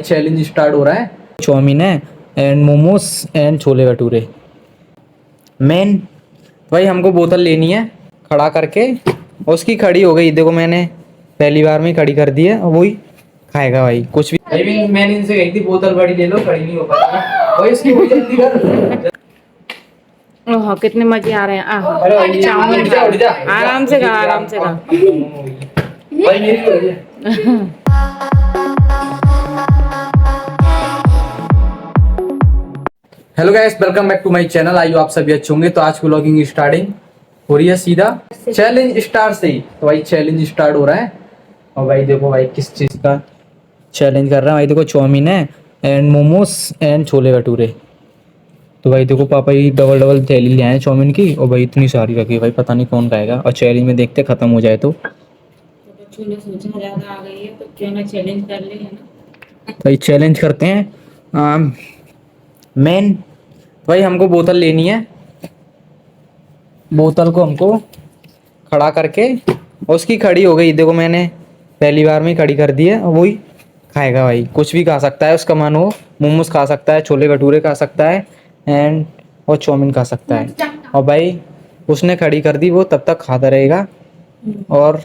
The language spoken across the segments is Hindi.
चैलेंज स्टार्ट हो रहा है। चाउमीन है and momos and chole bhature. Main भाई हमको बोतल लेनी है खड़ा करके, और उसकी खड़ी हो गई, देखो मैंने पहली बार में खड़ी कर दी है, और वही खाएगा भाई कुछ भी। भाई मैंने इनसे कही थी बोतल बड़ी ले लो, खड़ी नहीं हो पा रही भाई, इसकी वही जल्दी कर। ओह कितने मजे आ रहे हैं। अरे चाउमीन उठ जा आराम से खा, आराम से खा। भाई मेरी हो रही है। Hello guys, welcome back to my channel. आइए आप सभी अच्छे होंगे। तो आज की व्लॉगिंग स्टार्टिंग हो रही है सीधा चैलेंज स्टार से ही। तो भाई चैलेंज स्टार्ट हो रहा है, और भाई देखो भाई किस चीज़ का चैलेंज कर रहा है। भाई देखो चाउमीन है एंड मोमोज एंड छोले भटूरे। तो भाई देखो पापा ही डबल डबल थैली ले आए चाउमीन की, और भाई इतनी सारी रखी है भाई, पता नहीं कौन खाएगा। और चैलेंज में देखते खत्म हो जाए तो बच्चों ने सोचा ज्यादा आ गई है तो क्यों ना चैलेंज कर ले, है ना। भाई चैलेंज करते हैं। मेन भाई हमको बोतल लेनी है, बोतल को हमको खड़ा करके, और उसकी खड़ी हो गई, देखो मैंने पहली बार में ही खड़ी कर दी है, और वही खाएगा भाई कुछ भी खा सकता है, उसका मन हो मोमोज खा सकता है, छोले भटूरे खा सकता है एंड और चाउमीन खा सकता है। और भाई उसने खड़ी कर दी, वो तब तक खाता रहेगा, और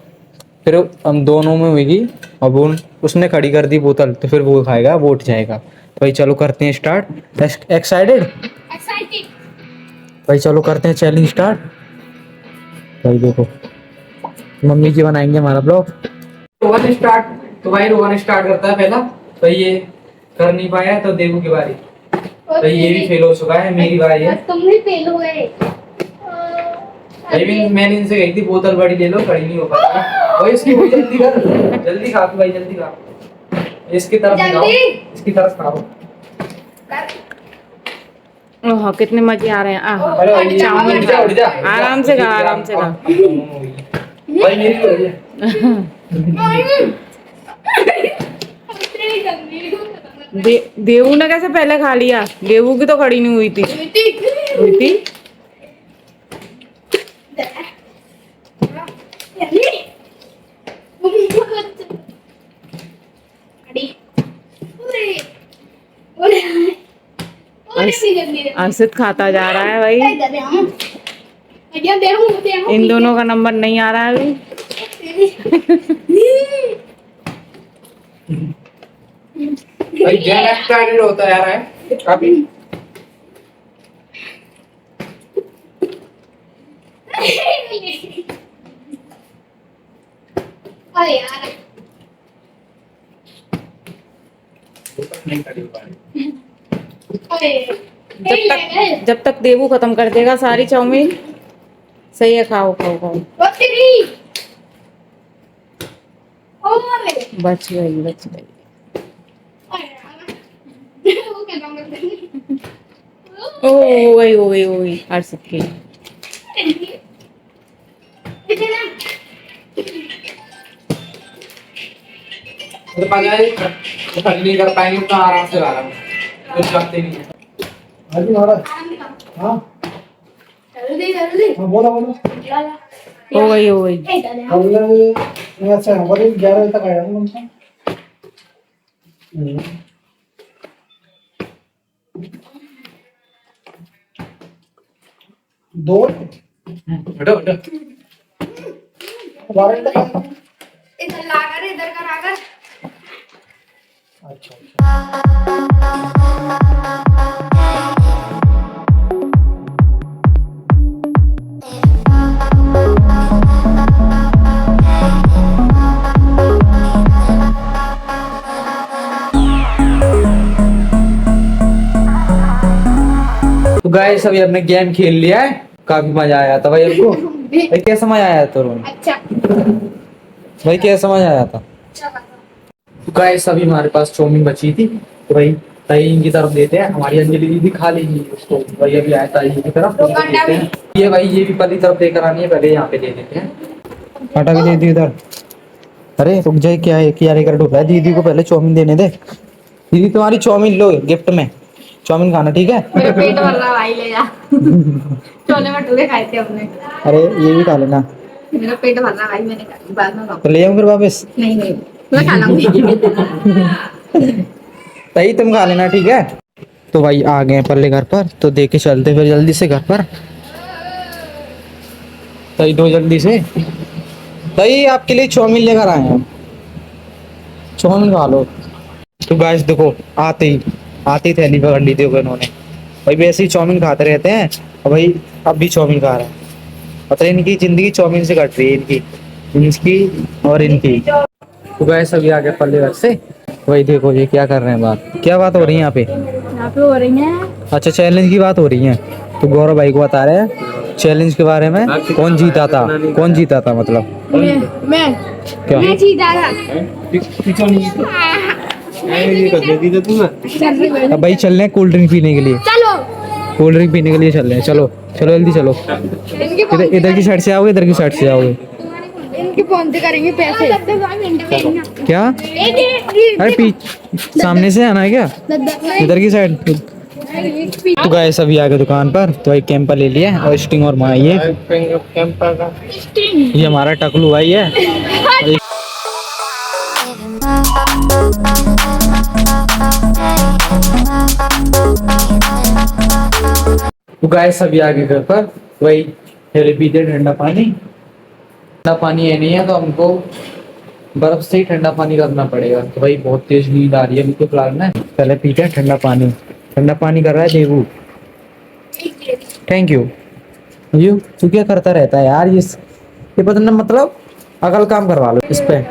फिर हम दोनों में होगी, और वो उसने खड़ी कर दी बोतल, तो फिर वो खाएगा, वो उठ जाएगा। तो भाई चलो करते हैं स्टार्ट। एक्साइटेड भाई, चलो करते हैं चैलेंज स्टार्ट। भाई देखो मम्मी जी बनाएंगे हमारा ब्लॉग। रोहन स्टार्ट, तो भाई रोहन स्टार्ट करता है पहला। तो ये कर नहीं पाया, तो देवू की बारी। तो ये भी फेल हो चुका है, मेरी बारी है। तुम भी फेल हो गए। भाई मैंने इनसे कही थी बोतल बड़ी ले लो, खड़ी नहीं हो पा रही भाई, इसकी वही जल्दी कर, जल्दी खा भाई, जल्दी खा। इसकी तरफ खाओ, इसकी तरफ खाओ। ओह कितने मजे आ रहे हैं। अरे चाउमीन उठ जा आराम से खा, आराम से खा। भाई मेरी हो रही है। देवू ने कैसे पहले खा लिया? देवू की तो खड़ी नहीं हुई थी। हुई थी? अर्षित खाता जा रहा है भाई। इन दोनों का नंबर नहीं आ रहा है अभी। भाई गेम एक्साइटेड होता जा रहा है काफी। अरे यार जब तक देवू खत्म कर देगा सारी चाउमीन। सही है, खाओ खाओ खाओ। बच गई, बच गई। ओ हो गई, हो गई, हो गई अर्षित की। तो खड़ी नहीं कर पाएंगे तो आराम से ला रहा हूँ, कुछ लगते नहीं है। हाजी महाराज। हाँ हाँ, बोला बोला। हो गई, हो गई। कल अच्छा हमारे 11 बजे तक आया हूँ उनका। दो हटो हटो। 12 बजे तक आया हूँ। इधर लाकर इधर कर आकर। अच्छा अच्छा। तो गाइस अभी हमने गेम खेल लिया है, काफी मजा आया था भाई हमको। भाई कैसा मजा आया था रोहन? अच्छा भाई कैसा मजा आया था? तो गाइस अभी हमारे पास चाउमीन बची थी, तो भाई तई की तरफ देते हैं। हमारी अंजलि दीदी खा लेंगी उसको। भाई अभी आया तई की तरफ देते हैं। ये भाई ये भी पहली तरफ देकर आनी है, पहले यहाँ पे दे देते हैं। आटा भी दे दी उधर। अरे रुक जाए, क्या है क्या लेकर ढूंढ रहा है? दीदी को पहले चाउमीन देने दे। दीदी तुम्हारी चाउमीन लो गिफ्ट में, चाउमीन खाना ठीक है? मेरा पेट भर रहा भाई, ले जा। छोले भटूरे खाए थे हमने। अरे ये भी खा लेना। मेरा पेट भर रहा भाई, मैंने कहा बाद में खाऊं। तो ले आऊं फिर वापस? नहीं नहीं मैं खा लूंगी। तही तुम खा लेना, ठीक है। तो भाई आ गए पल्ले घर पर, तो दे के चलते फिर जल्दी से घर पर। तही दो जल्दी से। तही आपके लिए चाउमीन लेकर आए हैं, चाउमीन खा लो। तो गाइस देखो, आते ही थैली पकड़ ली थी इन्होंने। भाई वैसे ही चाउमीन खाते रहते हैं, और भाई अब भी चाउमीन खा रहे हैं। पता है इनकी जिंदगी चाउमीन से कट रही है, इनकी और इनकी। तो गाइस अभी आ गए पल्ले घर से। वही देखो ये क्या कर रहे हैं, क्या बात हो रही है यहाँ पे। यहाँ पे हो रही है अच्छा, चैलेंज की बात हो रही है। तो गौरव भाई को बता रहे हैं चैलेंज के बारे में, कौन जीता था मतलब। मैं क्या जीता था। अब भाई चल रहे हैं कोल्ड ड्रिंक पीने के लिए, चलो कोल्ड ड्रिंक पीने के लिए चल रहे हैं। चलो चलो जल्दी चलो। इधर की साइड से आओगे, इधर की साइड से आओगे। इनके फोन से करेंगे पैसे। क्या, अरे सामने से आना है क्या, इधर की साइड। तो गाइस अभी आ गए दुकान पर, तो एक कैंपर ले लिया और स्टिंग और मंगाई है। ये हमारा टकलू भाई है। तो गाइस अभी आ गए घर पर, वही पहले पीते ठंडा पानी है नहीं है, तो हमको बर्फ से ही ठंडा पानी करना पड़ेगा। तो भाई बहुत तेज नींद आ रही है अभी तो फिलहाल में। पहले पीते हैं ठंडा पानी कर रहा है देवू। Thank you. तू क्या करता रहता है यार, ये पता नहीं, मतलब अकल काम करवा लो इस पे।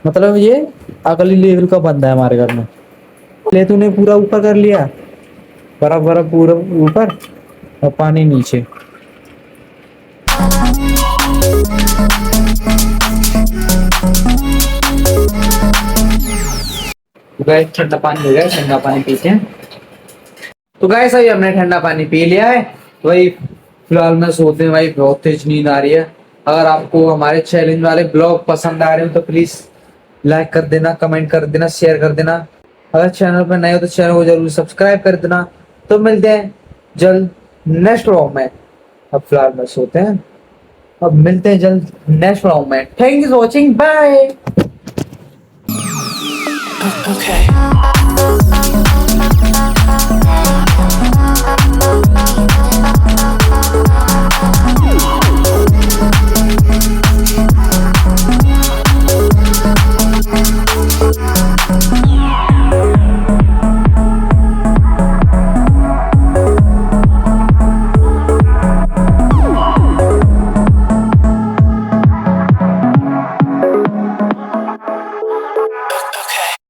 मतलब ये अकली लेवल का बंदा है हमारे घर में। ले तूने पूरा ऊपर कर लिया, बर्फ पूरा ऊपर और पानी नीचे। गाइस ठंडा पानी हो गया, ठंडा पानी पीते हैं। तो गाइस अभी हमने ठंडा पानी पी लिया है, वही फिलहाल में सोते हैं। भाई बहुत तेज नींद आ रही है। अगर आपको हमारे चैलेंज वाले ब्लॉग पसंद आ रहे हो तो प्लीज लाइक कर देना, कमेंट कर देना, शेयर कर देना। अगर चैनल पर नए हो तो चैनल को जरूर सब्सक्राइब कर देना। तो मिलते हैं जल्द नेक्स्ट व्लॉग में। अब फिलहाल में सोते हैं, अब मिलते हैं जल्द नेक्स्ट व्लॉग में। Thank you for watching, bye. Okay.